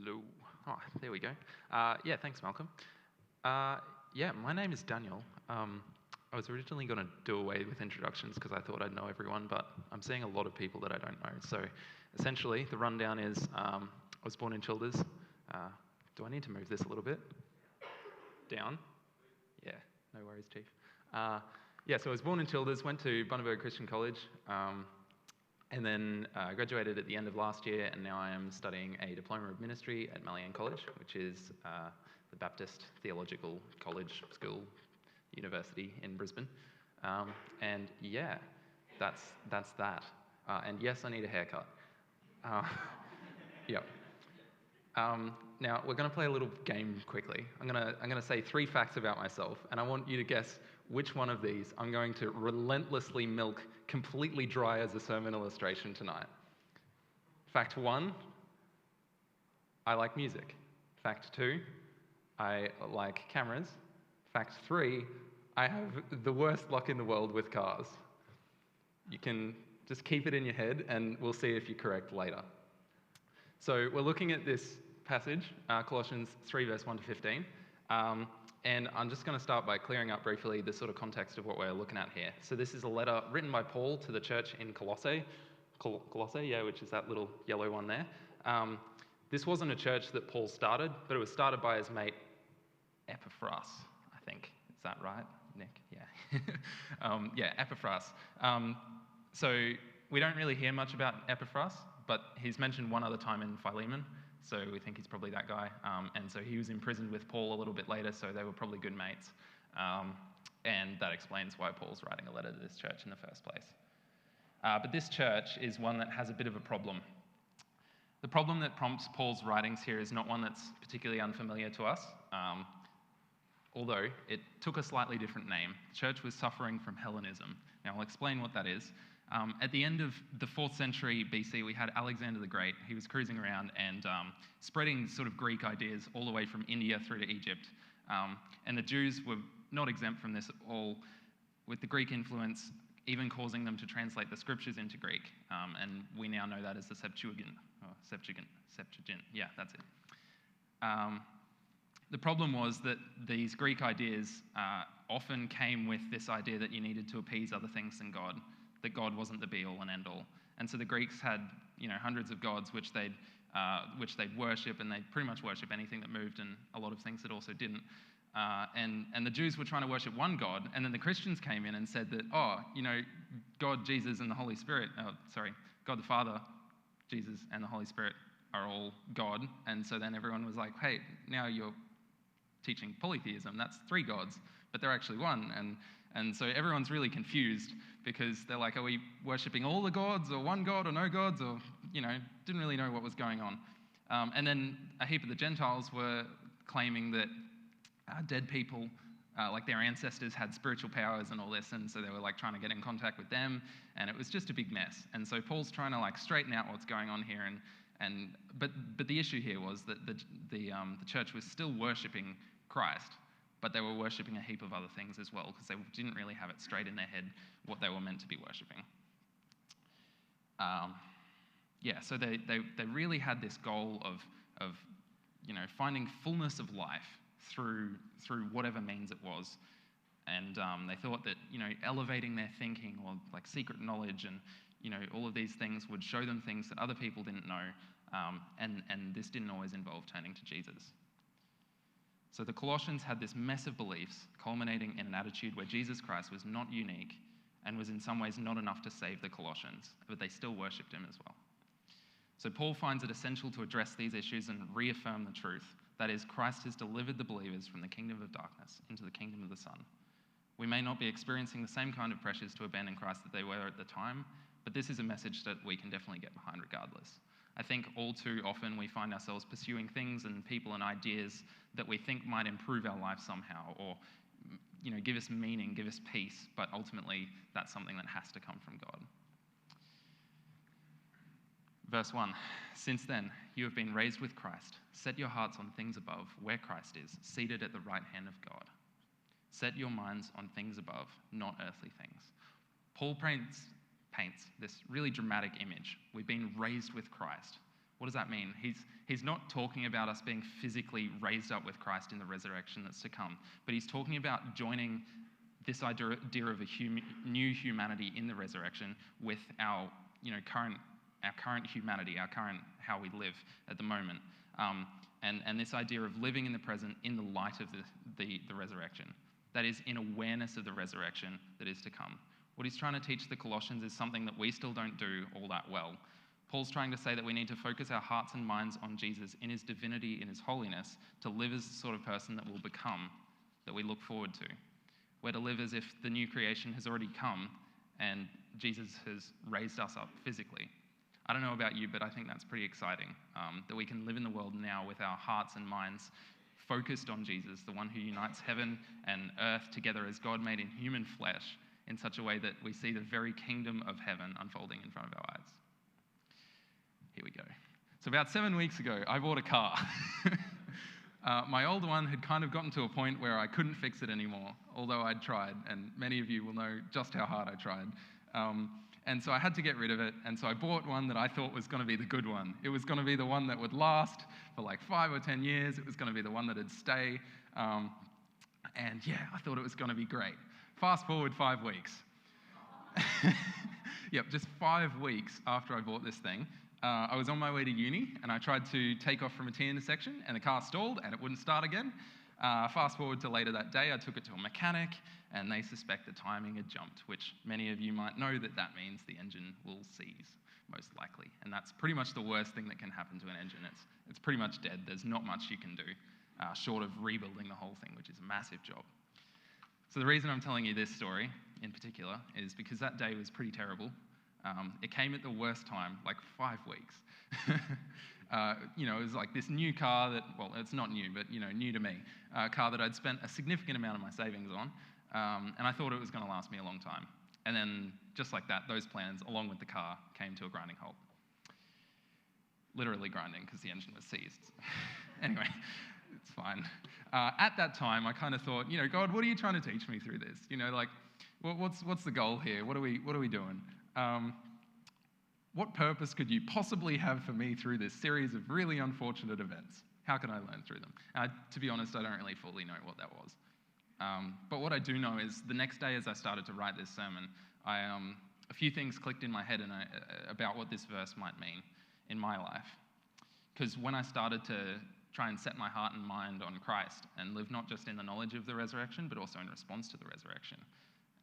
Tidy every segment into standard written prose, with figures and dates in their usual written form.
Hello. Oh, there we go. Yeah, thanks, Malcolm. Yeah, my name is Daniel. I was originally going to do away with introductions because I thought I'd know everyone, but I'm seeing a lot of people that I don't know. So essentially, the rundown is I was born in Childers. Do I need to move this a little bit? Down? Yeah, no worries, Chief. Yeah, so I was born in Childers, went to Bundaberg Christian College, and then graduated at the end of last year, and now I am studying a Diploma of Ministry at Marianne College, which is the Baptist Theological College, School, University in Brisbane. And yeah, that's that. And yes, I need a haircut. Yeah. Now, we're going to play a little game quickly. I'm going to say 3 facts about myself, and I want you to guess which one of these I'm going to relentlessly milk completely dry as a sermon illustration tonight. Fact 1, I like music. Fact 2, I like cameras. Fact 3, I have the worst luck in the world with cars. You can just keep it in your head, and we'll see if you're correct later. So we're looking at this passage, Colossians 3, verse 1 to 15. And I'm just going to start by clearing up briefly the sort of context of what we're looking at here. So this is a letter written by Paul to the church in Colossae. Colossae, yeah, which is that little yellow one there. This wasn't a church that Paul started, but it was started by his mate Epaphras, I think. Is that right, Nick? Yeah. Yeah, Epaphras. So we don't really hear much about Epaphras, but he's mentioned one other time in Philemon, so we think he's probably that guy. And so he was imprisoned with Paul a little bit later, so they were probably good mates. And that explains why Paul's writing a letter to this church in the first place. But this church is one that has a bit of a problem. The problem that prompts Paul's writings here is not one that's particularly unfamiliar to us, although it took a slightly different name. The church was suffering from Hellenism. Now, I'll explain what that is. At the end of the 4th century BC, we had Alexander the Great. He was cruising around and spreading sort of Greek ideas all the way from India through to Egypt. And the Jews were not exempt from this at all, with the Greek influence even causing them to translate the scriptures into Greek. And we now know that as the Septuagint. Yeah, that's it. The problem was that these Greek ideas often came with this idea that you needed to appease other things than God, that God wasn't the be-all and end-all. And so the Greeks had, hundreds of gods which they'd worship, and they'd pretty much worship anything that moved and a lot of things that also didn't. And the Jews were trying to worship one God, and then the Christians came in and said that, God, Jesus, and the Holy Spirit, God the Father, Jesus, and the Holy Spirit are all God. And so then everyone was like, hey, now you're teaching polytheism. That's 3 gods, but they're actually one. And so everyone's really confused because they're like, are we worshipping all the gods or one God or no gods? Or, didn't really know what was going on. And then a heap of the Gentiles were claiming that dead people, like their ancestors, had spiritual powers and all this. And so they were like trying to get in contact with them. And it was just a big mess. And so Paul's trying to like straighten out what's going on here. But the issue here was that the church was still worshipping Christ, but they were worshipping a heap of other things as well because they didn't really have it straight in their head what they were meant to be worshipping. So they really had this goal of finding fullness of life through whatever means it was, and they thought that elevating their thinking or like secret knowledge and all of these things would show them things that other people didn't know, and this didn't always involve turning to Jesus. So the Colossians had this mess of beliefs culminating in an attitude where Jesus Christ was not unique and was in some ways not enough to save the Colossians, but they still worshipped him as well. So Paul finds it essential to address these issues and reaffirm the truth. That is, Christ has delivered the believers from the kingdom of darkness into the kingdom of the Son. We may not be experiencing the same kind of pressures to abandon Christ that they were at the time, but this is a message that we can definitely get behind regardless. I think all too often we find ourselves pursuing things and people and ideas that we think might improve our life somehow or give us meaning, give us peace, but ultimately that's something that has to come from God. Verse 1, since then you have been raised with Christ. Set your hearts on things above, where Christ is, seated at the right hand of God. Set your minds on things above, not earthly things. Paul paints this really dramatic image. We've been raised with Christ. What does that mean? He's not talking about us being physically raised up with Christ in the resurrection that's to come, but he's talking about joining this idea of a new humanity in the resurrection with our current humanity, our current how we live at the moment, and this idea of living in the present in the light of the resurrection. That is, in awareness of the resurrection that is to come. What he's trying to teach the Colossians is something that we still don't do all that well. Paul's trying to say that we need to focus our hearts and minds on Jesus in his divinity, in his holiness, to live as the sort of person that we'll become, that we look forward to. We're to live as if the new creation has already come and Jesus has raised us up physically. I don't know about you, but I think that's pretty exciting, that we can live in the world now with our hearts and minds focused on Jesus, the one who unites heaven and earth together as God made in human flesh, in such a way that we see the very kingdom of heaven unfolding in front of our eyes. Here we go. So about 7 weeks ago, I bought a car. My old one had kind of gotten to a point where I couldn't fix it anymore, although I'd tried, and many of you will know just how hard I tried. And so I had to get rid of it, and so I bought one that I thought was going to be the good one. It was going to be the one that would last for like 5 or 10 years. It was going to be the one that would stay. And yeah, I thought it was going to be great. Fast forward 5 weeks. Yep, just 5 weeks after I bought this thing, I was on my way to uni, and I tried to take off from a T intersection, and the car stalled, and it wouldn't start again. Fast forward to later that day, I took it to a mechanic, and they suspect the timing had jumped, which many of you might know that means the engine will seize, most likely. And that's pretty much the worst thing that can happen to an engine. It's pretty much dead. There's not much you can do, short of rebuilding the whole thing, which is a massive job. So the reason I'm telling you this story in particular is because that day was pretty terrible. It came at the worst time, like 5 weeks. It was like this new car that, well, it's not new, but, new to me, a car that I'd spent a significant amount of my savings on, and I thought it was going to last me a long time. And then, just like that, those plans, along with the car, came to a grinding halt. Literally grinding, because the engine was seized. Anyway, it's fine. At that time, I kind of thought, God, what are you trying to teach me through this? What's the goal here? What are we doing? What purpose could you possibly have for me through this series of really unfortunate events? How can I learn through them? To be honest, I don't really fully know what that was. But what I do know is the next day as I started to write this sermon, a few things clicked in my head about what this verse might mean in my life. Because when I started to try and set my heart and mind on Christ and live not just in the knowledge of the resurrection, but also in response to the resurrection,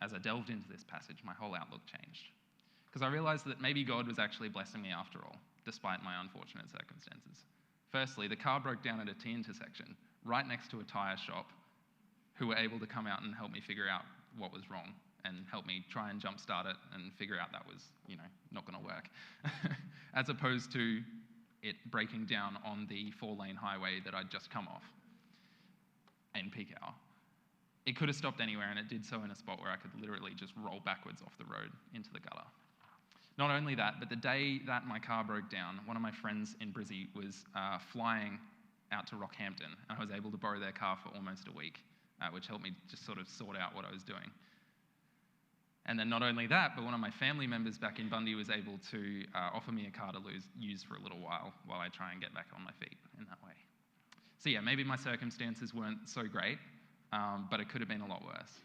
as I delved into this passage, my whole outlook changed. Because I realized that maybe God was actually blessing me after all, despite my unfortunate circumstances. Firstly, the car broke down at a T intersection, right next to a tyre shop, who were able to come out and help me figure out what was wrong and help me try and jumpstart it and figure out that was, not going to work. As opposed to it breaking down on the 4-lane highway that I'd just come off in peak hour. It could have stopped anywhere, and it did so in a spot where I could literally just roll backwards off the road into the gutter. Not only that, but the day that my car broke down, one of my friends in Brizzy was flying out to Rockhampton, and I was able to borrow their car for almost a week, which helped me just sort of sort out what I was doing. And then not only that, but one of my family members back in Bundy was able to offer me a car to use for a little while I try and get back on my feet in that way. So yeah, maybe my circumstances weren't so great, but it could have been a lot worse.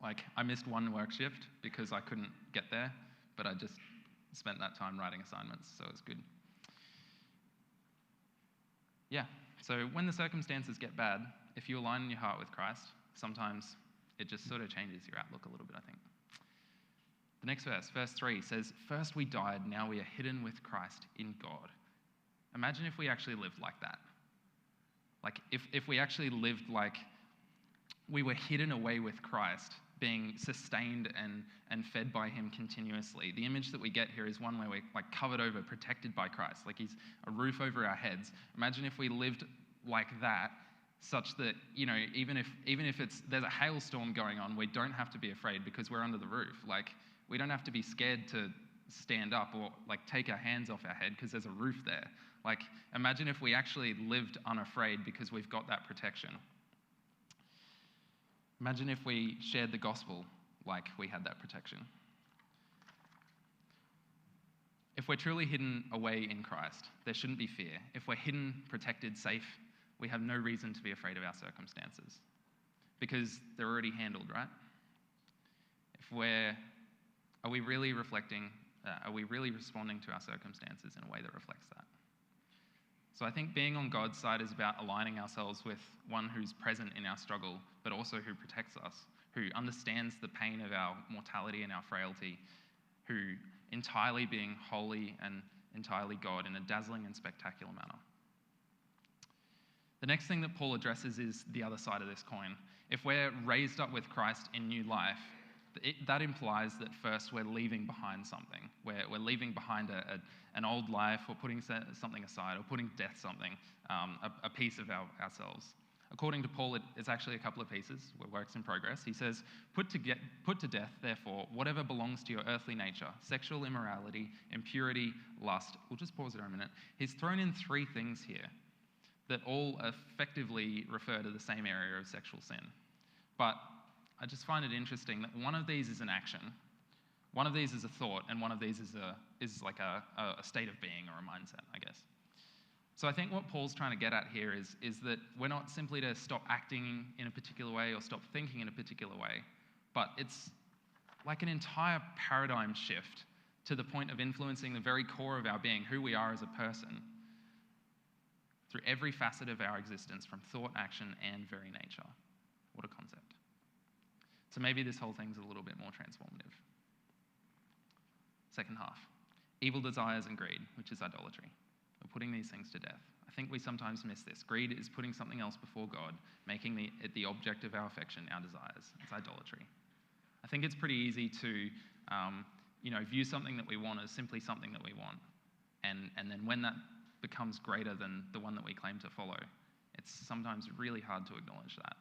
Like, I missed one work shift because I couldn't get there, but I just spent that time writing assignments, so it was good. Yeah, so when the circumstances get bad, if you align your heart with Christ, sometimes it just sort of changes your outlook a little bit, I think. The next verse 3, says, "First we died, now we are hidden with Christ in God." Imagine if we actually lived like that. Like, if we actually lived like we were hidden away with Christ, being sustained and fed by him continuously. The image that we get here is one where we're like covered over, protected by Christ, like he's a roof over our heads. Imagine if we lived like that, such that, even if there's a hailstorm going on, we don't have to be afraid because we're under the roof. Like, we don't have to be scared to stand up or like take our hands off our head because there's a roof there. Like, imagine if we actually lived unafraid because we've got that protection. Imagine if we shared the gospel like we had that protection. If we're truly hidden away in Christ, there shouldn't be fear. If we're hidden, protected, safe, we have no reason to be afraid of our circumstances because they're already handled, right? Are we really reflecting, are we really responding to our circumstances in a way that reflects that? So I think being on God's side is about aligning ourselves with one who's present in our struggle, but also who protects us, who understands the pain of our mortality and our frailty, who entirely being holy and entirely God in a dazzling and spectacular manner. The next thing that Paul addresses is the other side of this coin. If we're raised up with Christ in new life, that implies that first we're leaving behind something. We're leaving behind an old life, or putting something aside, or putting death something, a piece of ourselves. According to Paul, it's actually a couple of pieces. We're works in progress. He says, put to death, therefore, whatever belongs to your earthly nature: sexual immorality, impurity, lust. We'll just pause there a minute. He's thrown in 3 things here that all effectively refer to the same area of sexual sin. But I just find it interesting that one of these is an action, one of these is a thought, and one of these is like a state of being or a mindset, I guess. So I think what Paul's trying to get at here is that we're not simply to stop acting in a particular way or stop thinking in a particular way, but it's like an entire paradigm shift to the point of influencing the very core of our being, who we are as a person, through every facet of our existence, from thought, action, and very nature. What a concept. So maybe this whole thing's a little bit more transformative. Second half, evil desires and greed, which is idolatry. We're putting these things to death. I think we sometimes miss this. Greed is putting something else before God, making it the object of our affection, our desires. It's idolatry. I think it's pretty easy to view something that we want as simply something that we want. And then when that becomes greater than the one that we claim to follow, it's sometimes really hard to acknowledge that.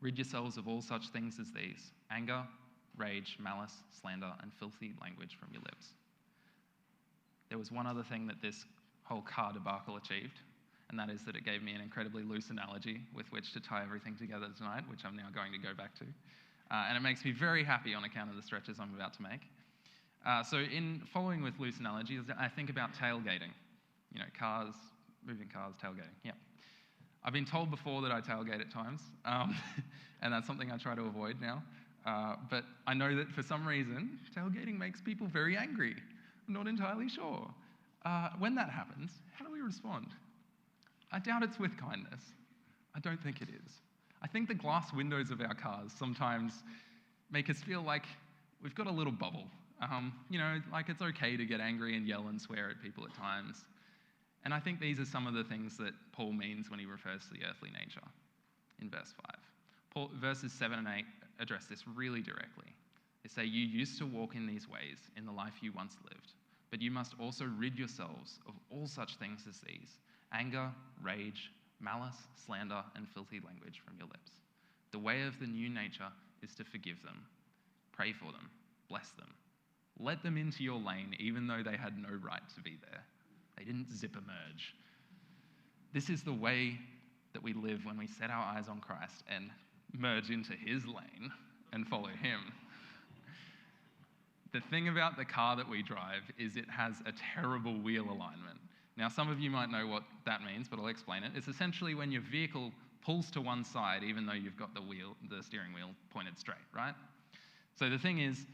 Rid yourselves of all such things as these: anger, rage, malice, slander, and filthy language from your lips. There was one other thing that this whole car debacle achieved, and that is that it gave me an incredibly loose analogy with which to tie everything together tonight, which I'm now going to go back to. And it makes me very happy on account of the stretches I'm about to make. So in following with loose analogies, I think about tailgating. Cars, moving cars, tailgating, yeah. I've been told before that I tailgate at times, and that's something I try to avoid now. But I know that for some reason, tailgating makes people very angry. I'm not entirely sure. When that happens, how do we respond? I doubt it's with kindness. I don't think it is. I think the glass windows of our cars sometimes make us feel like we've got a little bubble. Like it's okay to get angry and yell and swear at people at times. And I think these are some of the things that Paul means when he refers to the earthly nature in verse 5. Verses 7 and 8 address this really directly. They say, you used to walk in these ways in the life you once lived, but you must also rid yourselves of all such things as these: anger, rage, malice, slander, and filthy language from your lips. The way of the new nature is to forgive them, pray for them, bless them. Let them into your lane even though they had no right to be there. They didn't zip emerge. This is the way that we live when we set our eyes on Christ and merge into his lane and follow him. The thing about the car that we drive is it has a terrible wheel alignment. Now, some of you might know what that means, but I'll explain it. It's essentially when your vehicle pulls to one side even though you've got the steering wheel pointed straight, right? So the thing is,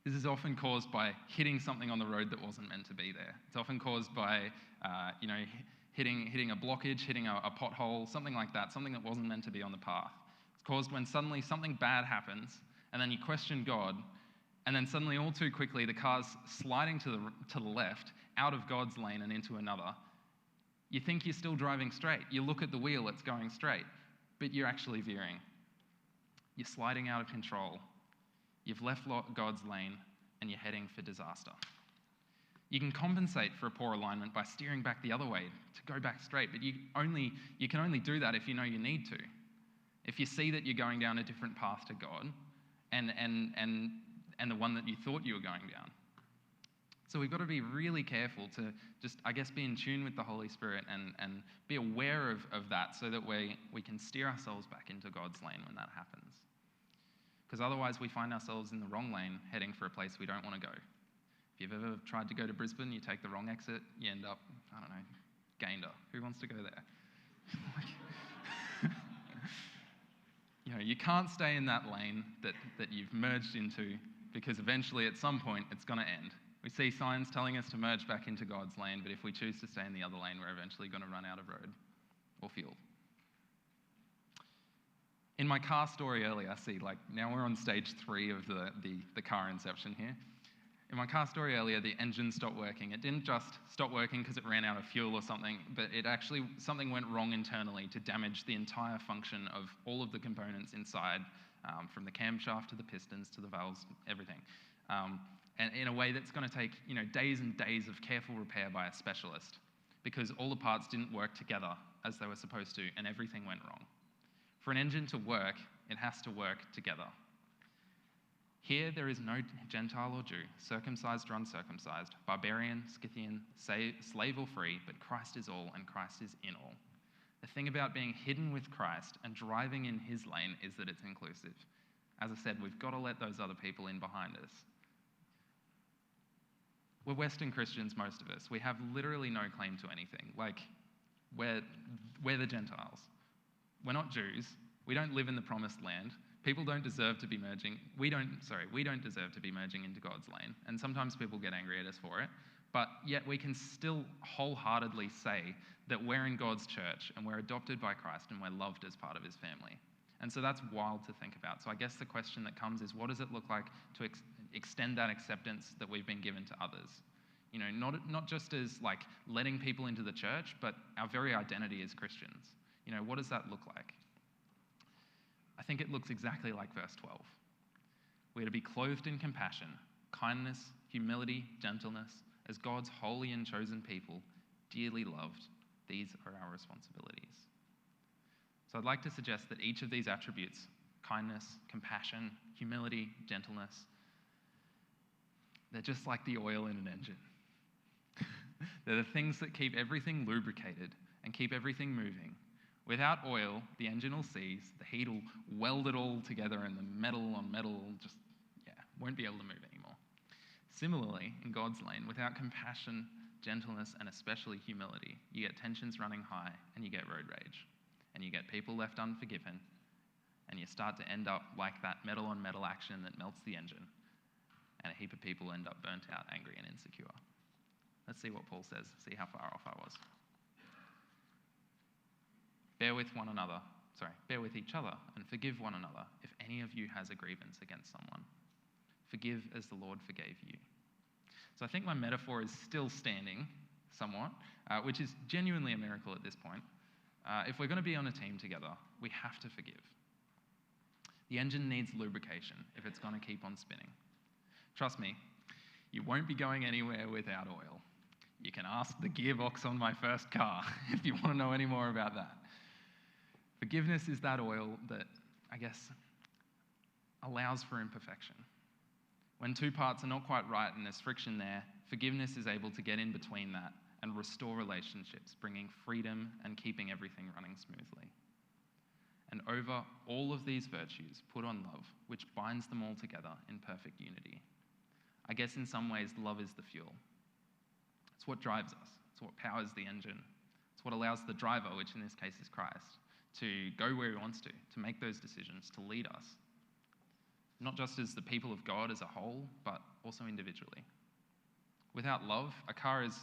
this is often caused by hitting something on the road that wasn't meant to be there. It's often caused by, hitting a blockage, hitting a pothole, something like that, something that wasn't meant to be on the path. It's caused when suddenly something bad happens, and then you question God, and then suddenly, all too quickly, the car's sliding to the left, out of God's lane and into another. You think you're still driving straight. You look at the wheel, it's going straight, but you're actually veering. You're sliding out of control. You've left God's lane and you're heading for disaster. You can compensate for a poor alignment by steering back the other way to go back straight, but you can only do that if you know you need to. If you see that you're going down a different path to God and the one that you thought you were going down. So we've got to be really careful to just, be in tune with the Holy Spirit and be aware of that so that we can steer ourselves back into God's lane when that happens. because otherwise we find ourselves in the wrong lane heading for a place we don't want to go. If you've ever tried to go to Brisbane, you take the wrong exit, you end up, I don't know, Gayndah. Who wants to go there? You can't stay in that lane that you've merged into, because eventually at some point it's going to end. We see signs telling us to merge back into God's lane, but if we choose to stay in the other lane, we're eventually going to run out of road or fuel. In my car story earlier, now we're on stage 3 of the car inception here. In my car story earlier, the engine stopped working. It didn't just stop working because it ran out of fuel or something, but something went wrong internally to damage the entire function of all of the components inside, from the camshaft to the pistons to the valves, everything. And in a way that's going to take days and days of careful repair by a specialist, because all the parts didn't work together as they were supposed to, and everything went wrong. For an engine to work, it has to work together. Here there is no Gentile or Jew, circumcised or uncircumcised, barbarian, Scythian, slave or free, but Christ is all and Christ is in all. The thing about being hidden with Christ and driving in his lane is that it's inclusive. As I said, we've got to let those other people in behind us. We're Western Christians, most of us. We have literally no claim to anything. We're the Gentiles. We're not Jews. We don't live in the promised land. People don't deserve to be merging. We don't deserve to be merging into God's lane. And sometimes people get angry at us for it. But yet we can still wholeheartedly say that we're in God's church and we're adopted by Christ and we're loved as part of his family. And so that's wild to think about. So I guess the question that comes is, what does it look like to extend that acceptance that we've been given to others? Not just as letting people into the church, but our very identity as Christians. What does that look like? I think it looks exactly like verse 12. We're to be clothed in compassion, kindness, humility, gentleness, as God's holy and chosen people, dearly loved. These are our responsibilities. So I'd like to suggest that each of these attributes, kindness, compassion, humility, gentleness, they're just like the oil in an engine. They're the things that keep everything lubricated and keep everything moving. Without oil, the engine will seize, the heat will weld it all together, and the metal on metal won't be able to move anymore. Similarly, in God's lane, without compassion, gentleness, and especially humility, you get tensions running high and you get road rage. And you get people left unforgiven, and you start to end up like that metal on metal action that melts the engine. And a heap of people end up burnt out, angry, and insecure. Let's see what Paul says, see how far off I was. Bear with each other and forgive one another if any of you has a grievance against someone. Forgive as the Lord forgave you. So I think my metaphor is still standing somewhat, which is genuinely a miracle at this point. If we're going to be on a team together, we have to forgive. The engine needs lubrication if it's going to keep on spinning. Trust me, you won't be going anywhere without oil. You can ask the gearbox on my first car if you want to know any more about that. Forgiveness is that oil that, allows for imperfection. When two parts are not quite right and there's friction there, forgiveness is able to get in between that and restore relationships, bringing freedom and keeping everything running smoothly. And over all of these virtues, put on love, which binds them all together in perfect unity. I guess in some ways, love is the fuel. It's what drives us. It's what powers the engine. It's what allows the driver, which in this case is Christ, to go where he wants to make those decisions, to lead us. Not just as the people of God as a whole, but also individually. Without love, a car is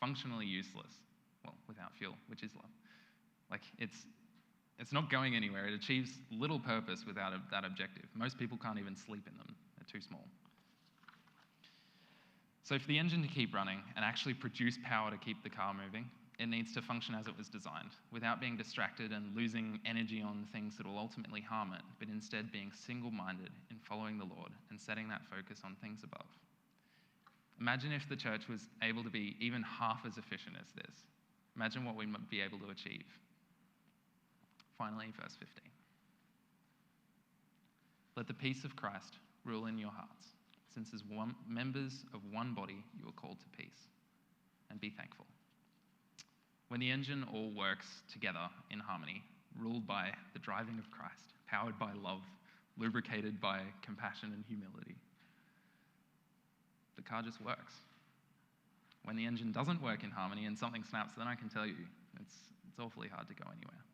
functionally useless. Well, without fuel, which is love. It's not going anywhere. It achieves little purpose without that objective. Most people can't even sleep in them. They're too small. So for the engine to keep running and actually produce power to keep the car moving, it needs to function as it was designed, without being distracted and losing energy on things that will ultimately harm it, but instead being single-minded in following the Lord and setting that focus on things above. Imagine if the church was able to be even half as efficient as this. Imagine what we might be able to achieve. Finally, verse 15. Let the peace of Christ rule in your hearts, since as members of one body you are called to peace, and be thankful. When the engine all works together in harmony, ruled by the driving of Christ, powered by love, lubricated by compassion and humility. The car just works. When the engine doesn't work in harmony and something snaps, then I can tell you it's awfully hard to go anywhere.